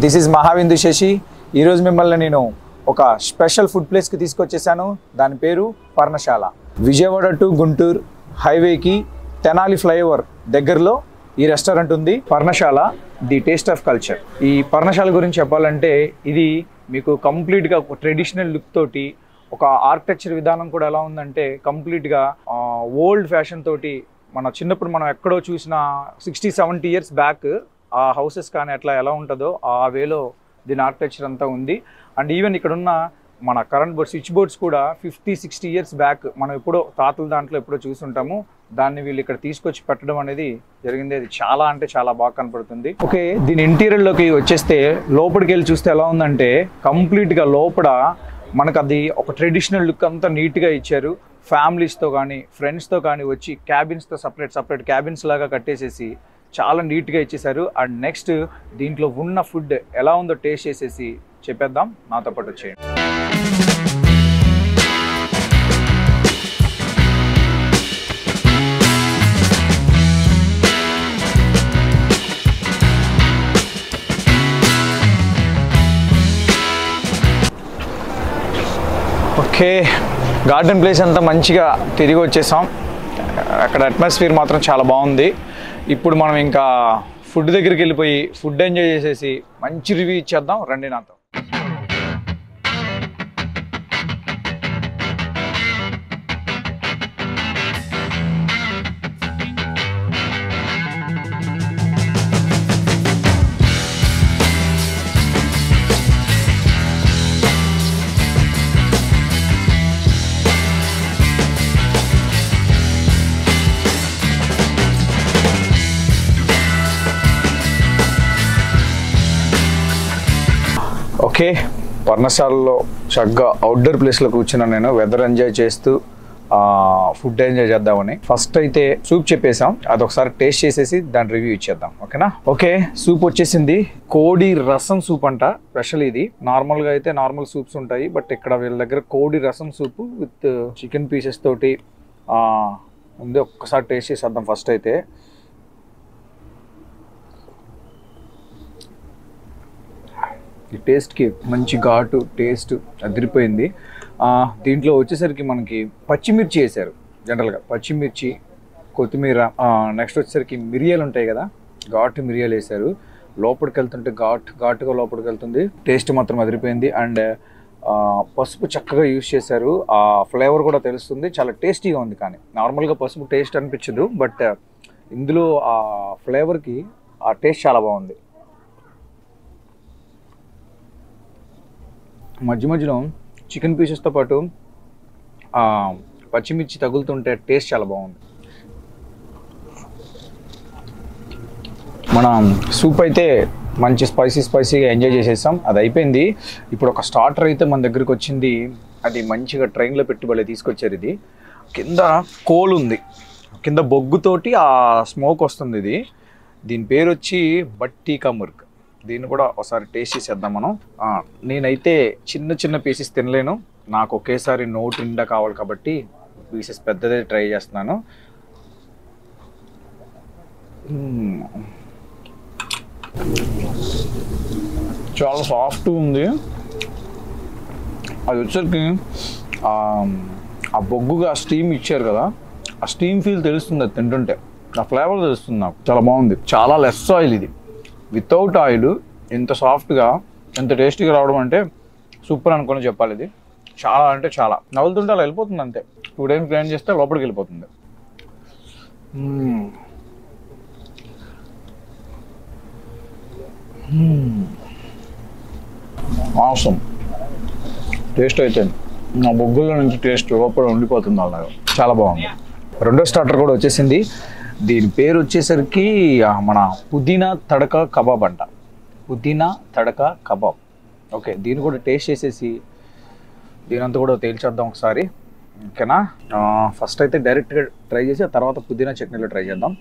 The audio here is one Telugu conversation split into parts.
This is మహావిందు Shashi. ఈరోజు మిమ్మల్ని నేను ఒక స్పెషల్ ఫుడ్ ప్లేస్కి తీసుకొచ్చేసాను. దాని పేరు పర్ణశాల. విజయవాడ టు గుంటూరు హైవేకి తెనాలి ఫ్లైఓవర్ దగ్గరలో ఈ రెస్టారెంట్ ఉంది. పర్ణశాల ది టేస్ట్ ఆఫ్ కల్చర్. ఈ పర్ణశాల గురించి చెప్పాలంటే ఇది మీకు కంప్లీట్గా ఒక ట్రెడిషనల్ లుక్ తోటి, ఒక ఆర్కిటెక్చర్ విధానం కూడా ఎలా ఉందంటే కంప్లీట్గా ఓల్డ్ ఫ్యాషన్ తోటి, మన చిన్నప్పుడు మనం ఎక్కడో చూసిన 60-70 ఇయర్స్ బ్యాక్ ఆ హౌసెస్ కానీ అట్లా ఎలా ఉంటుందో ఆ వేలో దీని ఆర్కిటెక్చర్ అంతా ఉంది. అండ్ ఈవెన్ ఇక్కడ ఉన్న మన కరెంట్ బోర్డ్ స్విచ్ బోర్డ్స్ కూడా 50-60 ఇయర్స్ బ్యాక్ మనం ఎప్పుడో తాతల దాంట్లో ఎప్పుడో చూసుంటాము. దాన్ని వీళ్ళు ఇక్కడ తీసుకొచ్చి పెట్టడం అనేది జరిగింది. అది చాలా అంటే చాలా బాగా కనపడుతుంది. ఓకే, దీని ఇంటీరియర్లోకి వచ్చేస్తే లోపలికి వెళ్ళి చూస్తే ఎలా ఉందంటే కంప్లీట్గా లోపల మనకు అది ఒక ట్రెడిషనల్ లుక్ అంతా నీట్గా ఇచ్చారు. ఫ్యామిలీస్తో కానీ ఫ్రెండ్స్తో కానీ వచ్చి క్యాబిన్స్తో సపరేట్ క్యాబిన్స్ లాగా కట్టేసేసి చాలా నీట్గా ఇచ్చేసారు. అండ్ నెక్స్ట్ దీంట్లో ఉన్న ఫుడ్ ఎలా ఉందో టేస్ట్ చేసేసి చెప్పేద్దాం. నాతో పాటు వచ్చేయండి. ఓకే, గార్డెన్ ప్లేస్ అంతా మంచిగా తిరిగి వచ్చేసాం. అక్కడ అట్మాస్ఫియర్ మాత్రం చాలా బాగుంది. ఇప్పుడు మనం ఇంకా ఫుడ్ దగ్గరికి వెళ్ళిపోయి ఫుడ్ ఎంజాయ్ చేసేసి మంచి రివ్యూ ఇచ్చేద్దాం. రండి నాతో. ఓకే, పర్ణశాలలో చక్కగా అవుట్డోర్ ప్లేస్లో కూర్చున్నాను నేను. వెదర్ ఎంజాయ్ చేస్తూ ఫుడ్ ఎంజాయ్ చేద్దామని. ఫస్ట్ అయితే సూప్ చెప్పేసాం, అదొకసారి టేస్ట్ చేసేసి దాని రివ్యూ ఇచ్చేద్దాం. ఓకేనా? ఓకే, సూప్ వచ్చేసింది. కోడి రసం సూప్ అంట స్పెషల్ ఇది. నార్మల్గా అయితే నార్మల్ సూప్స్ ఉంటాయి, బట్ ఇక్కడ వీళ్ళ దగ్గర కోడి రసం సూప్ విత్ చికెన్ పీసెస్ తోటి ఉంది. ఒక్కసారి టేస్ట్ చేసేద్దాం. ఫస్ట్ అయితే ఈ టేస్ట్కి మంచి ఘాటు టేస్ట్ అదిరిపోయింది. దీంట్లో వచ్చేసరికి మనకి పచ్చిమిర్చి వేసారు. జనరల్గా పచ్చిమిర్చి, కొత్తిమీర, నెక్స్ట్ వచ్చేసరికి మిరియాలు ఉంటాయి కదా, ఘాటు మిరియాలు వేసారు. లోపలికి వెళ్తుంటే ఘాటుగా లోపలికి వెళ్తుంది. టేస్ట్ మాత్రం అదిరిపోయింది. అండ్ పసుపు చక్కగా యూజ్ చేశారు. ఆ ఫ్లేవర్ కూడా తెలుస్తుంది. చాలా టేస్టీగా ఉంది. కానీ నార్మల్గా పసుపు టేస్ట్ అనిపించదు, బట్ ఇందులో ఆ ఫ్లేవర్కి ఆ టేస్ట్ చాలా బాగుంది. మధ్యలో చికెన్ పీసెస్తో పాటు పచ్చిమిర్చి తగులుతుంటే టేస్ట్ చాలా బాగుంది. మన సూప్ అయితే మంచి స్పైసీగా ఎంజాయ్ చేసేసాం. అది అయిపోయింది. ఇప్పుడు ఒక స్టార్టర్ అయితే మన దగ్గరికి వచ్చింది. అది మంచిగా ట్రైన్లో పెట్టుబడి తీసుకొచ్చారు. ఇది కింద కోల్ ఉంది, కింద బొగ్గుతోటి ఆ స్మోక్ వస్తుంది. ఇది దీని పేరు వచ్చి బట్టి కా ముర్గ్. దీన్ని కూడా ఒకసారి టేస్ట్ చేసేద్దాం మనం. నేనైతే చిన్న పీసెస్ తినలేను, నాకు ఒకేసారి నోటి నిండా కావాలి కాబట్టి పీసెస్ పెద్దదే ట్రై చేస్తున్నాను. చాలా సాఫ్ట్ ఉంది. అది వచ్చరికి ఆ బొగ్గుగా స్టీమ్ ఇచ్చారు కదా, ఆ స్టీమ్ ఫీల్ తెలుస్తుంది. అది తింటుంటే ఆ ఫ్లేవర్ తెలుస్తుంది నాకు. చాలా బాగుంది. చాలా లెస్ ఆయిల్ ఇది. వితౌట్ ఆయిల్ ఎంత సాఫ్ట్గా ఎంత టేస్టీగా రావడం అంటే సూపర్ అనుకుని చెప్పాలి. ఇది చాలా అంటే చాలా నవ్వుతుంటే అలా వెళ్ళిపోతుంది. అంతే 2 టైమ్స్ గ్రైండ్ చేస్తే లోపలికి వెళ్ళిపోతుంది. ఆసమ్ టేస్ట్ అయితే నా బొగ్గుల్లో నుంచి టేస్ట్ లోపల ఉండిపోతుంది. అలాగా చాలా బాగుంది. రెండో స్టార్టర్ కూడా వచ్చేసింది. దీని పేరు వచ్చేసరికి మన పుదీనా తడక కబాబ్ అంట. పుదీనా తడక కబాబ్. ఓకే, దీన్ని కూడా టేస్ట్ చేసేసి దీనంతా కూడా తేల్చేద్దాం ఒకసారి. ఓకేనా? ఫస్ట్ అయితే డైరెక్ట్గా ట్రై చేసి ఆ తర్వాత పుదీనా చట్నీలో ట్రై చేద్దాం.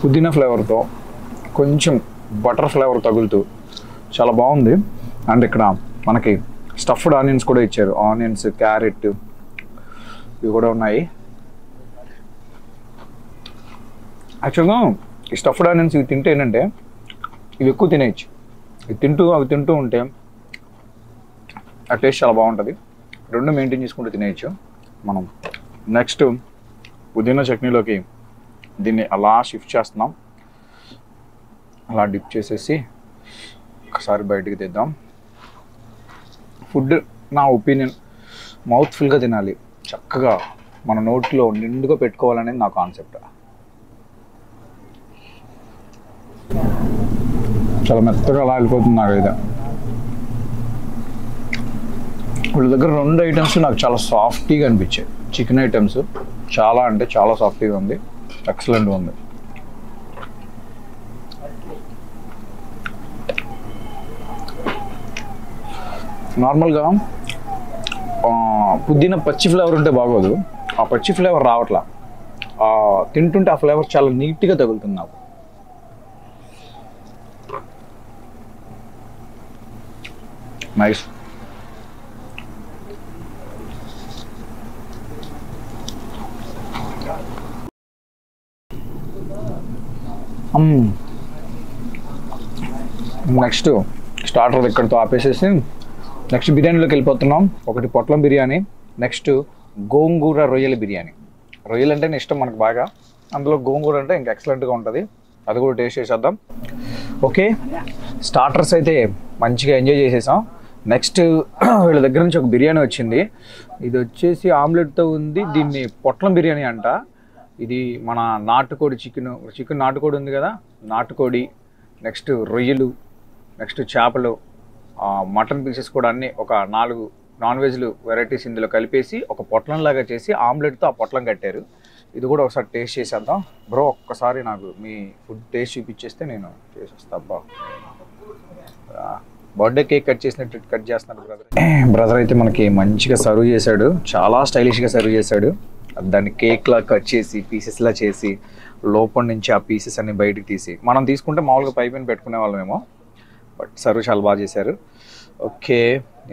పుదీనా ఫ్లేవర్తో కొంచెం బటర్ ఫ్లేవర్ తగులుతూ చాలా బాగుంది. అండ్ ఇక్కడ మనకి స్టఫ్డ్ ఆనియన్స్ కూడా ఇచ్చారు. ఆనియన్స్, క్యారెట్ ఇవి కూడా ఉన్నాయి. యాక్చువల్గా ఈ స్టఫ్డ్ ఆనియన్స్ ఇవి తింటే ఏంటంటే ఇవి ఎక్కువ తినేయచ్చు. అవి తింటూ ఉంటే ఆ టేస్ట్ చాలా బాగుంటుంది. రెండు మెయింటైన్ చేసుకుంటూ తినేయచ్చు మనం. నెక్స్ట్ పుదీనా చట్నీలోకి దీన్ని అలా షిఫ్ట్ చేస్తున్నాం. అలా డిప్ చేసేసి ఒకసారి బయటికి తెద్దాం. ఫుడ్ నా ఒపీనియన్ మౌత్ఫుల్గా తినాలి, చక్కగా మన నోట్లో నిండుగా పెట్టుకోవాలనేది నా కాన్సెప్ట్. చాలా మెత్తగా అలా వెళ్ళిపోతుంది నాకైతే. వీళ్ళ దగ్గర 2 ఐటమ్స్ నాకు చాలా సాఫ్టీగా అనిపించాయి. చికెన్ ఐటమ్స్ చాలా అంటే చాలా సాఫ్టీగా ఉంది, ఎక్సలెంట్గా ఉంది. నార్మల్గా పుదీనా పచ్చి ఫ్లేవర్ ఉంటే బాగోదు, ఆ పచ్చి ఫ్లేవర్ రావట్లా. తింటుంటే ఆ ఫ్లేవర్ చాలా నీట్గా తగులుతుంది నాకు. నైస్. నెక్స్ట్ స్టార్టర్ ఇక్కడితో ఆపేసేసి నెక్స్ట్ బిర్యానీలోకి వెళ్ళిపోతున్నాం. ఒకటి పొట్లం బిర్యానీ, నెక్స్ట్ గోంగూర రొయ్యల బిర్యానీ. రొయ్యలు అంటే ఇష్టం మనకు బాగా, అందులో గోంగూర అంటే ఇంకా ఎక్సలెంట్గా ఉంటుంది. అది కూడా టేస్ట్ చేసేద్దాం. ఓకే, స్టార్టర్స్ అయితే మంచిగా ఎంజాయ్ చేసేసాం. నెక్స్ట్ వీళ్ళ దగ్గర నుంచి ఒక బిర్యానీ వచ్చింది. ఇది వచ్చేసి ఆమ్లెట్తో ఉంది. దీన్ని పొట్లం బిర్యానీ అంట. ఇది మన నాటుకోడి చికెన్ నాటుకోడి ఉంది కదా, నాటుకోడి, నెక్స్ట్ రొయ్యలు, నెక్స్ట్ చేపలు, మటన్ పీసెస్ కూడా అన్నీ ఒక 4 నాన్ వెజ్లు వెరైటీస్ ఇందులో కలిపేసి ఒక పొట్లంలాగా చేసి ఆమ్లెట్తో ఆ పొట్లం కట్టారు. ఇది కూడా ఒకసారి టేస్ట్ చేసేద్దాం. బ్రో ఒక్కసారి నాకు మీ ఫుడ్ టేస్ట్ చూపించేస్తే నేను చేసేస్తా. అబ్బా, బర్త్డే కేక్ కట్ చేసినట్టు కట్ చేస్తున్నాడు బ్రదర్ అయితే మనకి మంచిగా సర్వ్ చేశాడు. చాలా స్టైలిష్గా సర్వ్ చేశాడు. దాన్ని కేక్లా కట్ చేసి పీసెస్లా చేసి లోపల నుంచి ఆ పీసెస్ అన్ని బయటకు తీసి మనం తీసుకుంటే మామూలుగా పైన పెట్టుకునే వాళ్ళమేమో, బట్ సర్వ్ చాలా బాగా చేశారు. ఓకే,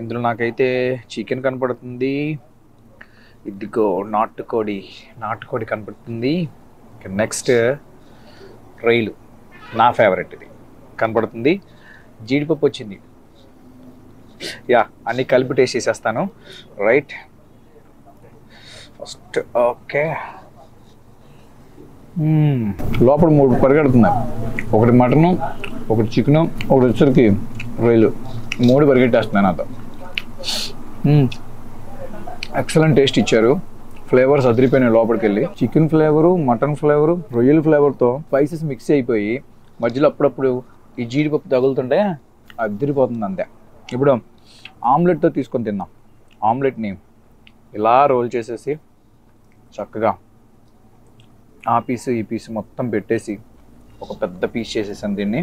ఇందులో నాకైతే చికెన్ కనపడుతుంది. ఇదిగో నాటుకోడి కనపడుతుంది. నెక్స్ట్ రొయ్యలు, నా ఫేవరెట్ ఇది కనపడుతుంది. జీడిపప్పు వచ్చింది. యా, అన్నీ కలిపి టేస్ట్ చేసేస్తాను. Right, first okay. లోపల 3 పరిగెడుతున్నాయి. ఒకటి మటను, ఒకటి చికెను, ఒకటి వచ్చరికి రొయ్యలు, 3 పరిగెట్టేస్తున్నాయి నాతో. ఎక్సలెంట్ టేస్ట్ ఇచ్చారు. ఫ్లేవర్స్ అదిరిపోయినాయి లోపలికి వెళ్ళి. చికెన్ ఫ్లేవరు, మటన్ ఫ్లేవరు, రొయ్యల ఫ్లేవర్తో స్పైసెస్ మిక్స్ అయిపోయి మధ్యలో అప్పుడప్పుడు ఈ జీడిపప్పు తగులుతుంటే అదిరిపోతుంది అంతే. ఇప్పుడు ఆమ్లెట్తో తీసుకొని తిన్నాం. ఆమ్లెట్ని ఇలా రోల్ చేసేసి చక్కగా ఆ పీసు ఈ పీసు మొత్తం పెట్టేసి ఒక పెద్ద పీస్ చేసేసాను దీన్ని.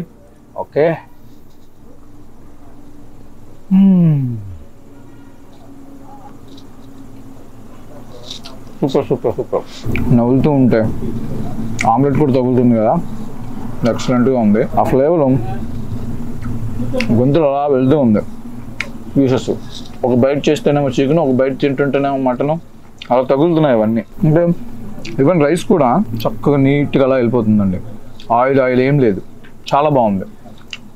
Okay, super super super. నవ్వులుతూ ఉంటే ఆమ్లెట్ కూడా తగులుతుంది కదా, ఎక్సలెంట్గా ఉంది. ఆ ఫ్లేవర్ గొంతులు అలా వెళ్తూ ఉంది. పీసెస్ ఒక బైట్ చేస్తేనేమో చికెన్, ఒక బైట్ తింటుంటేనేమో మటను, అలా తగులుతున్నాయి అవన్నీ. అంటే ఈవెన్ రైస్ కూడా చక్కగా నీట్గా అలా వెళ్ళిపోతుందండి. ఆయిల్ ఏం లేదు, చాలా బాగుంది.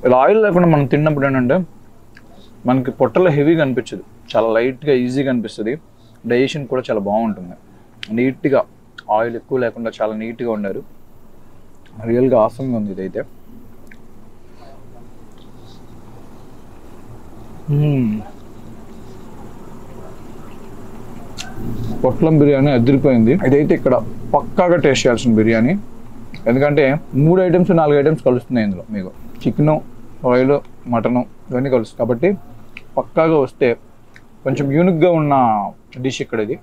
ఇలా ఆయిల్ లేకుండా మనం తిన్నప్పుడు ఏంటంటే మనకి పొట్టలో హెవీగా అనిపించదు, చాలా లైట్గా ఈజీగా అనిపిస్తుంది. డైజెషన్ కూడా చాలా బాగుంటుంది. నీట్గా ఆయిల్ ఎక్కువ లేకుండా చాలా నీట్గా ఉన్నారు. రియల్గా ఆసంగా ఉంది ఇదైతే. పొట్లం బిర్యానీ అదిరిపోయింది. ఇదైతే ఇక్కడ పక్కాగా టేస్ట్ చేయాల్సిన బిర్యానీ. ఎందుకంటే 3 ఐటమ్స్ 4 ఐటమ్స్ కలుస్తున్నాయి ఇందులో. మీకు చికెను, ఆయిల్, మటను ఇవన్నీ కలుస్తాయి కాబట్టి పక్కాగా వస్తే కొంచెం యూనిక్గా ఉన్న డిష్ ఇక్కడ ఇది.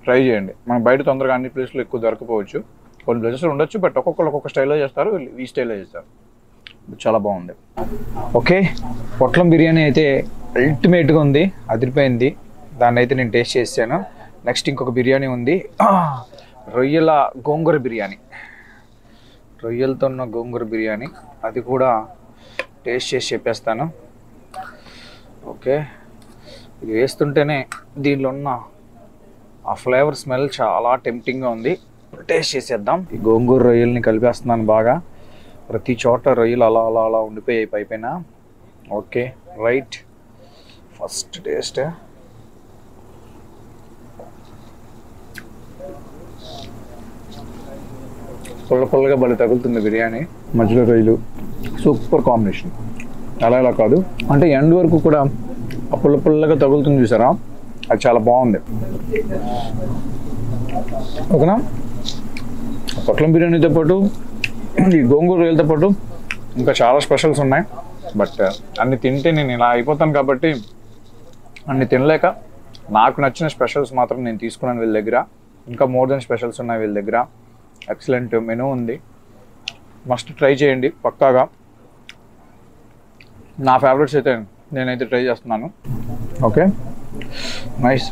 ట్రై చేయండి. మనం బయట తొందరగా అన్ని ప్లేస్లో ఎక్కువ దొరకపోవచ్చు, కొన్ని ప్లేసెస్లో ఉండొచ్చు, బట్ ఒక్కొక్కరు ఒక్కొక్క స్టైల్లో చేస్తారు, ఈ స్టైల్లో చేస్తారు. చాలా బాగుంది. ఓకే, పొట్లం బిర్యానీ అయితే అల్టిమేట్గా ఉంది, అదిరిపోయింది. దాన్ని అయితే నేను టేస్ట్ చేశాను. నెక్స్ట్ ఇంకొక బిర్యానీ ఉంది, రొయ్యల గోంగూర బిర్యానీ. రొయ్యలతో ఉన్న గోంగూర బిర్యానీ, అది కూడా టేస్ట్ చేసి చెప్పేస్తాను. ఓకే, ఇది వేస్తుంటేనే దీనిలో ఉన్న ఆ ఫ్లేవర్ స్మెల్ చాలా టెంప్టింగ్గా ఉంది. టేస్ట్ చేసేద్దాం. ఈ గోంగూర రొయ్యల్ని కలిపేస్తున్నాను బాగా. ప్రతి చోట రొయ్యలు అలా అలా అలా ఉండిపోయాయి పైపైన. Okay right, first taste. పుల్ల పుల్లగా భలే తగులుతుంది బిర్యానీ, మధ్యలో రొయ్యలు. Super combination. అలా ఇలా కాదు అంటే ఎండ్ వరకు కూడా ఆ పుల్ల పుల్లగా తగులుతుంది చూసారా, అది చాలా బాగుంది. ఓకేనా, పొట్లం బిర్యానీతో పాటు ఈ గోంగూర రొయ్యలతో పాటు ఇంకా చాలా స్పెషల్స్ ఉన్నాయి. బట్ అన్ని తింటే నేను ఇలా అయిపోతాను కాబట్టి అన్ని తినలేక నాకు నచ్చిన స్పెషల్స్ మాత్రం నేను తీసుకున్నాను వీళ్ళ దగ్గర. ఇంకా మోర్ దెన్ స్పెషల్స్ ఉన్నాయి వీళ్ళ దగ్గర. ఎక్సలెంట్ మెనూ ఉంది, మస్ట్ ట్రై చేయండి పక్కాగా. నా ఫేవరెట్స్ అయితే నేనైతే ట్రై చేస్తున్నాను. Okay nice.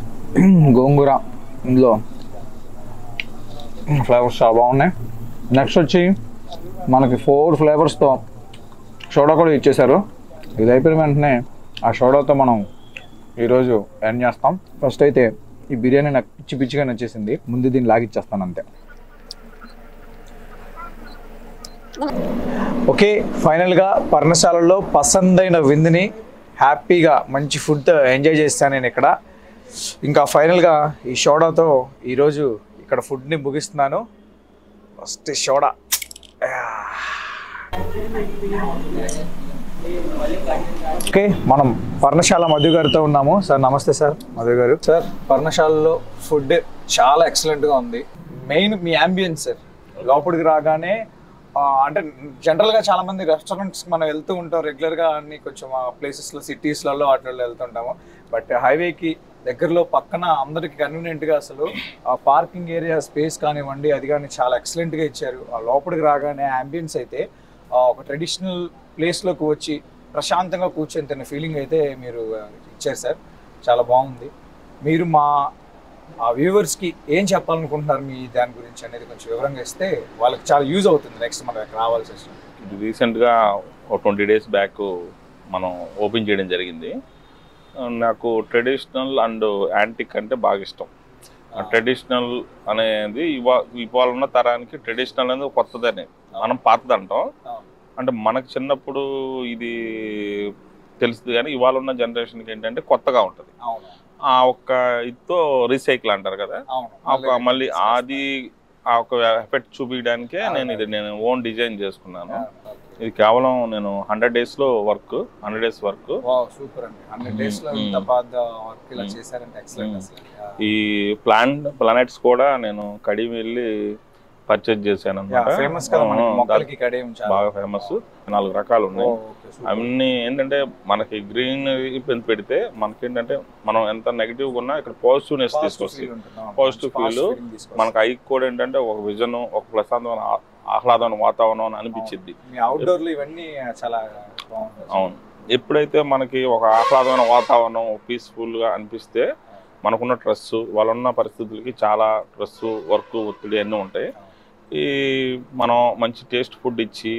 గోంగూర ఇందులో ఫ్లేవర్స్ చాలా బాగున్నాయి. నెక్స్ట్ వచ్చి మనకి 4 ఫ్లేవర్స్తో సోడా కూడా ఇచ్చేసారు. ఇది అయిపోయిన వెంటనే ఆ సోడాతో మనం ఈరోజు ఎండ్ చేస్తాం. ఫస్ట్ అయితే ఈ బిర్యానీ నాకు పిచ్చి పిచ్చిగా నచ్చేసింది. ముందు దీన్ని లాగిచ్చేస్తాను అంతే. ఓకే, ఫైనల్గా పర్ణశాలలో పసందైన విందుని హ్యాపీగా మంచి ఫుడ్తో ఎంజాయ్ చేస్తాను నేను ఇక్కడ. ఇంకా ఫైనల్గా ఈ సోడాతో ఈరోజు ఇక్కడ ఫుడ్ని ముగిస్తున్నాను. First soda. ఓకే, మనం పర్ణశాల మధు గారితో ఉన్నాము. సార్ నమస్తే. సార్ మధు గారు. సార్ పర్ణశాలలో ఫుడ్ చాలా ఎక్సలెంట్గా ఉంది. మెయిన్ మీ యాంబియన్స్ సార్. లోపలికి రాగానే అంటే జనరల్గా చాలా మంది రెస్టారెంట్స్ మనం వెళ్తూ ఉంటాం రెగ్యులర్గా, అన్ని కొంచెం ప్లేసెస్లో సిటీస్లలో వాటిల్లో వెళ్తుంటాము. బట్ హైవేకి దగ్గరలో పక్కన అందరికి కన్వీనియంట్గా అసలు పార్కింగ్ ఏరియా స్పేస్ కానివ్వండి అది కానీ చాలా ఎక్సలెంట్గా ఇచ్చారు. లోపలికి రాగానే యాంబియన్స్ అయితే ఒక ట్రెడిషనల్ ప్లేస్లోకి వచ్చి ప్రశాంతంగా కూర్చొని తిన్న ఫీలింగ్ అయితే మీరు ఇచ్చారు సార్. చాలా బాగుంది. మీరు మా వ్యూవర్స్కి ఏం చెప్పాలనుకుంటున్నారు మీ దాని గురించి అనేది కొంచెం వివరంగా ఇస్తే వాళ్ళకి చాలా యూజ్ అవుతుంది నెక్స్ట్ మనం అక్కడ రావాల్సి వస్తుంది. ఇది రీసెంట్గా ఒక 20 days బ్యాక్ మనం ఓపెన్ చేయడం జరిగింది. నాకు ట్రెడిషనల్ అండ్ యాంటిక్ అంటే బాగా ఇష్టం. ట్రెడిషనల్ అనేది ఇవాళ ఉన్న తరానికి ట్రెడిషనల్ అనేది కొత్తదని, మనం పాతది అంటాం. అంటే మనకు చిన్నప్పుడు ఇది తెలుస్తుంది కానీ ఇవాళ ఉన్న జనరేషన్కి ఏంటంటే కొత్తగా ఉంటుంది. ఆ ఒక్క ఇదితో రీసైకిల్ అంటారు కదా, ఒక మళ్ళీ అది ఆ ఒక ఎఫెక్ట్ చూపించడానికే నేను ఓన్ డిజైన్ చేసుకున్నాను. ఇది కేవలం నేను 100 days వర్క్. 100 days work. ఈ ప్లానెట్స్ కూడా నేను కడియం వెళ్ళి పర్చేజ్ చేశాను అన్నమాట. బాగా ఫేమస్. 4 రకాలు ఉన్నాయి. అవన్నీ ఏంటంటే మనకి గ్రీన్ పెడితే మనకేంటంటే మనం ఎంత నెగిటివ్గా ఉన్నా ఇక్కడ పాజిటివ్నెస్ తీసుకొస్తుంది. పాజిటివ్ ఫీల్ మనకు ఐకి కూడా ఏంటంటే ఒక విజన్, ఒక ప్రశాంతమైన ఆహ్లాదమైన వాతావరణం అని అనిపించింది. అవును, ఎప్పుడైతే మనకి ఒక ఆహ్లాదమైన వాతావరణం పీస్ఫుల్గా అనిపిస్తే మనకున్న స్ట్రెస్, వాళ్ళున్న పరిస్థితులకి చాలా స్ట్రెస్, వర్క్, ఒత్తిడి అన్నీ ఉంటాయి. ఈ మనం మంచి టేస్ట్ ఫుడ్ ఇచ్చి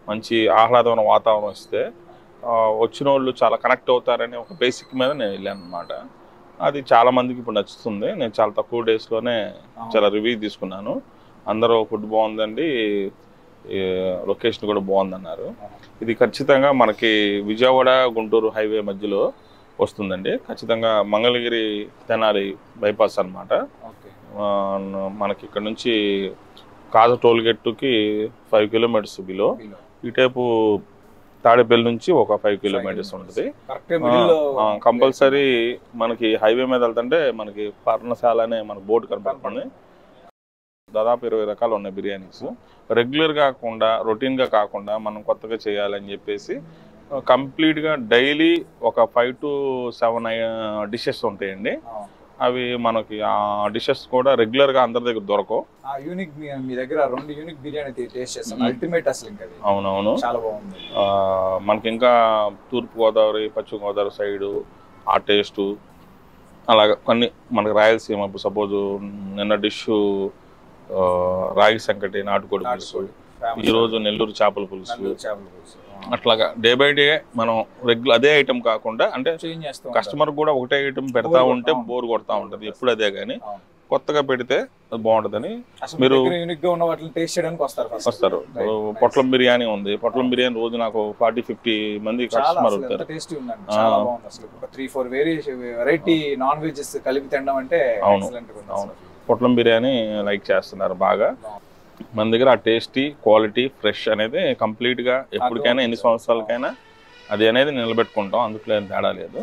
మంచి ఆహ్లాదమైన వాతావరణం ఇస్తే వచ్చిన వాళ్ళు చాలా కనెక్ట్ అవుతారని ఒక బేసిక్ మీద నేను వెళ్ళాను అనమాట. అది చాలా మందికి ఇప్పుడు నచ్చుతుంది. నేను చాలా తక్కువ డేస్లోనే చాలా రివ్యూ తీసుకున్నాను. అందరూ ఫుడ్ బాగుందండి, లొకేషన్ కూడా బాగుందన్నారు. ఇది ఖచ్చితంగా మనకి విజయవాడ గుంటూరు హైవే మధ్యలో వస్తుందండి. ఖచ్చితంగా మంగళగిరి తెనాలి బైపాస్ అనమాట. మనకి ఇక్కడ నుంచి కాజా టోల్గేట్కి 5 kilometers బిలో. ఇటేపు తాడేపల్లి నుంచి ఒక 5 kilometers ఉంటుంది. కంపల్సరీ మనకి హైవే మీద వెళ్తుంటే మనకి పర్ణశాల అనే మన బోర్డు కనపడుతుంది. దాదాపు 20 రకాలు ఉన్నాయి బిర్యానీస్. రెగ్యులర్ కాకుండా, రొటీన్గా కాకుండా మనం కొత్తగా చేయాలని చెప్పేసి కంప్లీట్గా డైలీ ఒక 5 to 7 డిషెస్ ఉంటాయండి. అవి మనకి ఆ డిషెస్ కూడా రెగ్యులర్గా అందరి దగ్గర దొరకవు. మీ దగ్గర 2 యూనిక్ బిర్యానీ టేస్ట్ చేస్తాను. అల్టిమేట్ అసలు ఇంకా. అవునవును, చాలా బాగుంది. మనకి ఇంకా తూర్పుగోదావరి, పశ్చిమ గోదావరి సైడు ఆ టేస్టు అలాగా కొన్ని మనకి రాయలసీమ. ఇప్పుడు సపోజ్ నిన్న డిష్ రాగి సంకటి, నాటుకోడి పులుసు, ఈ రోజు నెల్లూరు చేపల పులుసు, అట్లాగా డే బై డే మనం రెగ్యులర్ అదే ఐటమ్ కాకుండా అంటే కస్టమర్ కూడా ఒకటే ఐటమ్ పెడతా ఉంటే బోర్ కొడతా ఉంటది, ఎప్పుడు అదే కానీ కొత్తగా పెడితే బాగుంటుందని మీరు వస్తారు. పొట్లం బిర్యానీ ఉంది, పొట్లం బిర్యానీ రోజు నాకు 40-50 మంది కస్టమర్ ఉంటారు. అవును, పొట్లం బిర్యానీ లైక్ చేస్తున్నారు బాగా. మన దగ్గర ఆ టేస్టీ క్వాలిటీ ఫ్రెష్ అనేది కంప్లీట్ గా ఎప్పటికైనా ఎన్ని సంవత్సరాలకైనా అది అనేది నిలబెట్టుకుంటాం, అందులో ఏం తేడా లేదు.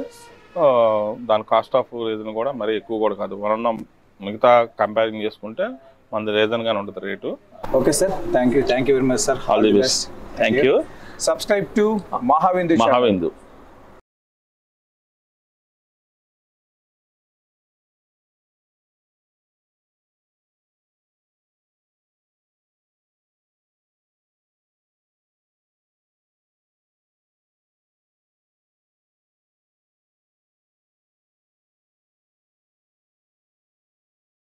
దాని కాస్ట్ ఆఫ్ రీజన్ కూడా మరీ ఎక్కువ కూడా కాదు, మనం మిగతా కంపేరింగ్ చేసుకుంటే మన రీజన్ గానే ఉంటుంది rate. Okay sir, thank you very much sir. All the best. Thank you. Subscribe to మహావిందు.